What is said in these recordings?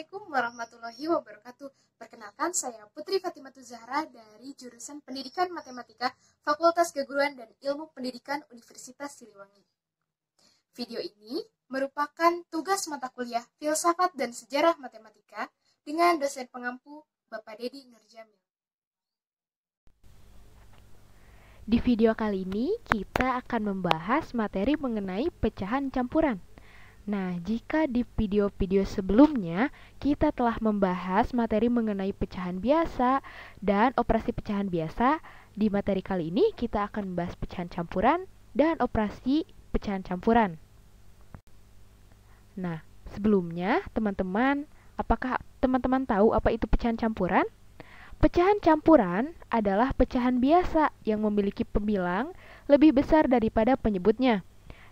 Assalamualaikum warahmatullahi wabarakatuh. Perkenalkan, saya Putri Fatimatu Zahra dari jurusan Pendidikan Matematika Fakultas Keguruan dan Ilmu Pendidikan Universitas Siliwangi. Video ini merupakan tugas mata kuliah Filsafat dan Sejarah Matematika dengan dosen pengampu Bapak Dedi Nurjamil. Di video kali ini kita akan membahas materi mengenai pecahan campuran. Nah, jika di video-video sebelumnya kita telah membahas materi mengenai pecahan biasa dan operasi pecahan biasa, di materi kali ini kita akan membahas pecahan campuran dan operasi pecahan campuran. Nah, sebelumnya teman-teman, apakah teman-teman tahu apa itu pecahan campuran? Pecahan campuran adalah pecahan biasa yang memiliki pembilang lebih besar daripada penyebutnya.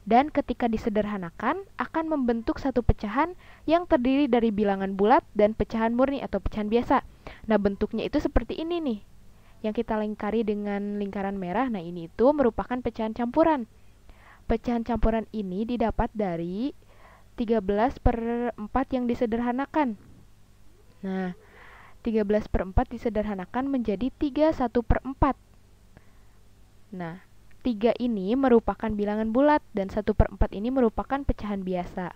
Dan ketika disederhanakan, akan membentuk satu pecahan yang terdiri dari bilangan bulat dan pecahan murni atau pecahan biasa. Nah, bentuknya itu seperti ini nih, yang kita lingkari dengan lingkaran merah. Nah, ini itu merupakan pecahan campuran. Pecahan campuran ini didapat dari 13/4 yang disederhanakan. Nah, 13/4 disederhanakan menjadi 31/4. Nah, 3 ini merupakan bilangan bulat dan 1/4 ini merupakan pecahan biasa.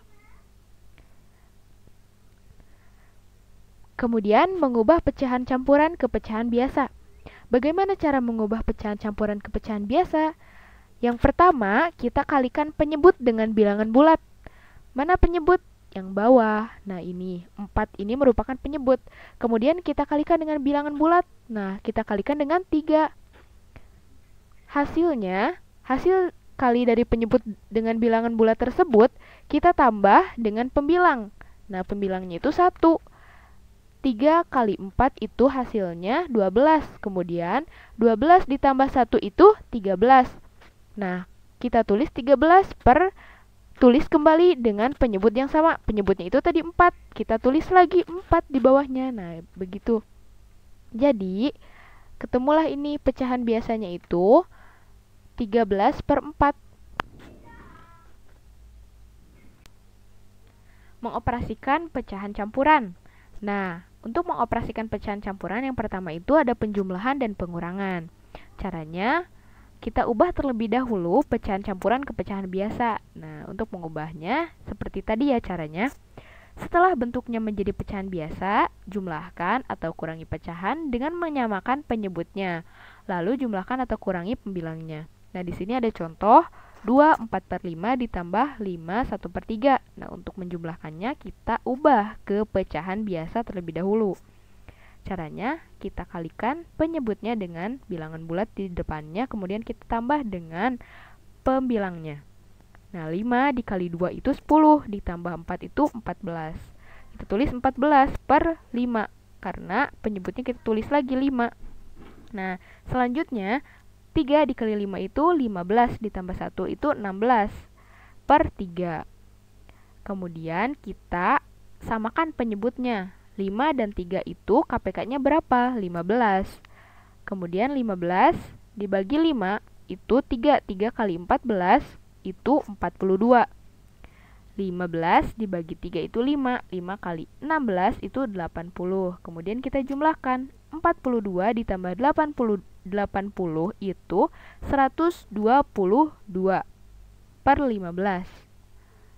Kemudian mengubah pecahan campuran ke pecahan biasa. Bagaimana cara mengubah pecahan campuran ke pecahan biasa? Yang pertama, kita kalikan penyebut dengan bilangan bulat. Mana penyebut? Yang bawah. Nah, ini 4 ini merupakan penyebut. Kemudian kita kalikan dengan bilangan bulat. Nah, kita kalikan dengan 3. Hasil kali dari penyebut dengan bilangan bulat tersebut, kita tambah dengan pembilang. Nah, pembilangnya itu 1. 3 kali 4 itu hasilnya 12. Kemudian, 12 ditambah 1 itu 13. Nah, kita tulis 13 tulis kembali dengan penyebut yang sama. Penyebutnya itu tadi 4. Kita tulis lagi 4 di bawahnya. Nah, begitu. Jadi, ketemulah ini pecahan biasanya itu 13/4. Mengoperasikan pecahan campuran. Nah, untuk mengoperasikan pecahan campuran yang pertama itu ada penjumlahan dan pengurangan. Caranya, kita ubah terlebih dahulu pecahan campuran ke pecahan biasa. Nah, untuk mengubahnya seperti tadi ya caranya. Setelah bentuknya menjadi pecahan biasa, jumlahkan atau kurangi pecahan dengan menyamakan penyebutnya. Lalu jumlahkan atau kurangi pembilangnya. Nah, di sini ada contoh 2/4/5 ditambah 5 1/3. Nah, untuk menjumlahkannya kita ubah ke pecahan biasa terlebih dahulu. Caranya, kita kalikan penyebutnya dengan bilangan bulat di depannya, kemudian kita tambah dengan pembilangnya. Nah, 5 dikali 2 itu 10, ditambah 4 itu 14. Kita tulis 14/5, karena penyebutnya kita tulis lagi 5. Nah, selanjutnya, 3 dikali 5 itu 15, ditambah 1 itu 16/3. Kemudian kita samakan penyebutnya. 5 dan 3 itu KPK-nya berapa? 15. Kemudian 15 dibagi 5 itu 3. 3 kali 14 itu 42. 15 dibagi 3 itu 5. 5 kali 16 itu 80. Kemudian kita jumlahkan. 42 ditambah 80 itu 122/15.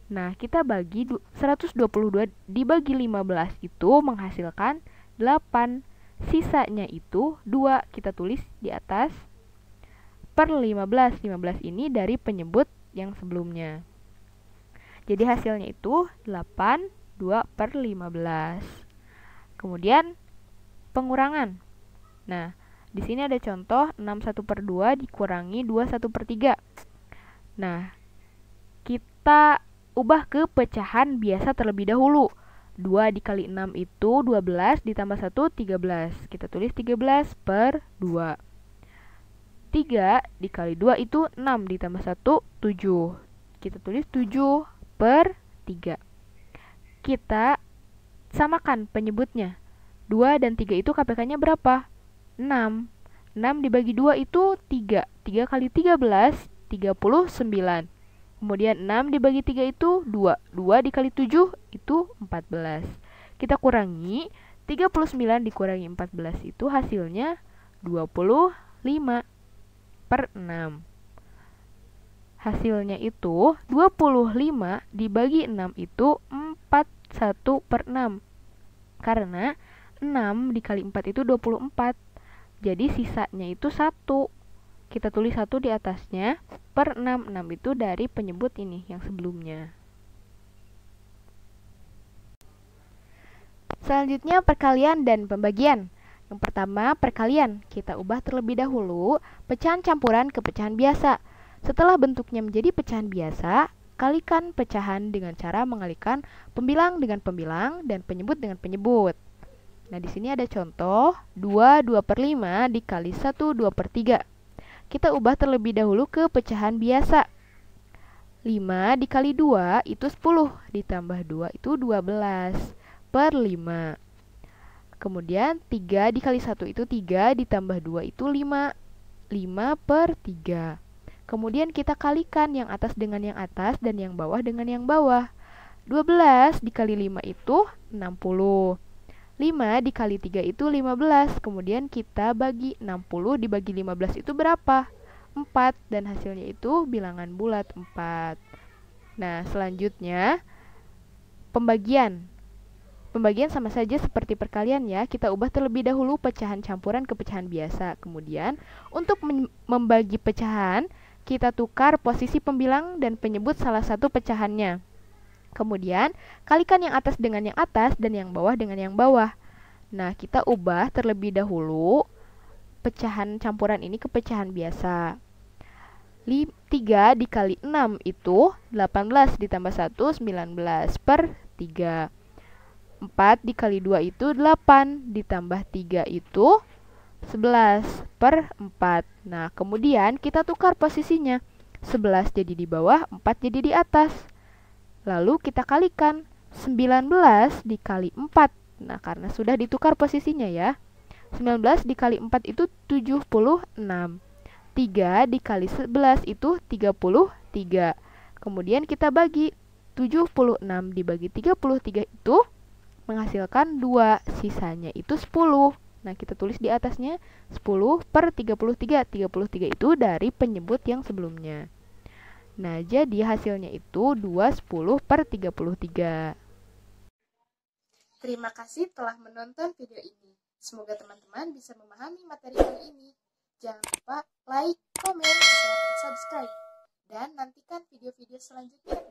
Nah, kita bagi 122 dibagi 15 itu menghasilkan 8. Sisanya itu 2. Kita tulis di atas per 15. 15 ini dari penyebut yang sebelumnya. Jadi hasilnya itu 8 2/15. Kemudian pengurangan. Nah, di sini ada contoh 6 1/2 dikurangi 2 1/3. Nah, kita ubah ke pecahan biasa terlebih dahulu. 2 dikali 6 itu 12, ditambah 1 13. Kita tulis 13/2. 3 dikali 2 itu 6, ditambah 1 7. Kita tulis 7/3. Kita samakan penyebutnya. 2 dan 3 itu KPK-nya berapa? 6. 6 dibagi 2 itu 3. 3 kali 13, 39. Kemudian 6 dibagi 3 itu 2. 2 dikali 7 itu 14. Kita kurangi, 39 dikurangi 14 itu hasilnya 25 per 6. Hasilnya itu 25 dibagi 6 itu 41 per 6. Karena 6 dikali 4 itu 24. Jadi sisanya itu 1. Kita tulis 1 di atasnya per 6. 6 itu dari penyebut ini yang sebelumnya. Selanjutnya perkalian dan pembagian. Yang pertama perkalian. Kita ubah terlebih dahulu pecahan campuran ke pecahan biasa. Setelah bentuknya menjadi pecahan biasa, kalikan pecahan dengan cara mengalikan pembilang dengan pembilang dan penyebut dengan penyebut. Nah, di sini ada contoh 2 per 5 dikali 1 2 per 3. Kita ubah terlebih dahulu ke pecahan biasa. 5 dikali 2 itu 10, ditambah 2 itu 12 per 5. Kemudian 3 dikali 1 itu 3, ditambah 2 itu 5. 5 per 3. Kemudian kita kalikan yang atas dengan yang atas dan yang bawah dengan yang bawah. 12 dikali 5 itu 60. 5 dikali 3 itu 15. Kemudian kita bagi 60 dibagi 15 itu berapa? 4. Dan hasilnya itu bilangan bulat 4. Nah, selanjutnya pembagian. Pembagian sama saja seperti perkalian ya. Kita ubah terlebih dahulu pecahan campuran ke pecahan biasa. Kemudian untuk membagi pecahan, kita tukar posisi pembilang dan penyebut salah satu pecahannya. Kemudian, kalikan yang atas dengan yang atas dan yang bawah dengan yang bawah. Nah, kita ubah terlebih dahulu pecahan campuran ini ke pecahan biasa. 3 dikali 6 itu 18 ditambah 1, 19 per 3. 4 dikali 2 itu 8 ditambah 3 itu 11 per 4. Nah, kemudian kita tukar posisinya. 11 jadi di bawah, 4 jadi di atas. Lalu kita kalikan 19 dikali 4. Nah, karena sudah ditukar posisinya ya. 19 dikali 4 itu 76. 3 dikali 11 itu 33. Kemudian kita bagi 76 dibagi 33 itu menghasilkan 2. Sisanya itu 10. Nah, kita tulis di atasnya 10 per 33. 33 itu dari penyebut yang sebelumnya. Nah, jadi hasilnya itu 2, 10 per 33. Terima kasih telah menonton video ini. Semoga teman-teman bisa memahami materi kali ini. Jangan lupa like, komen, share, dan subscribe. Dan nantikan video-video selanjutnya.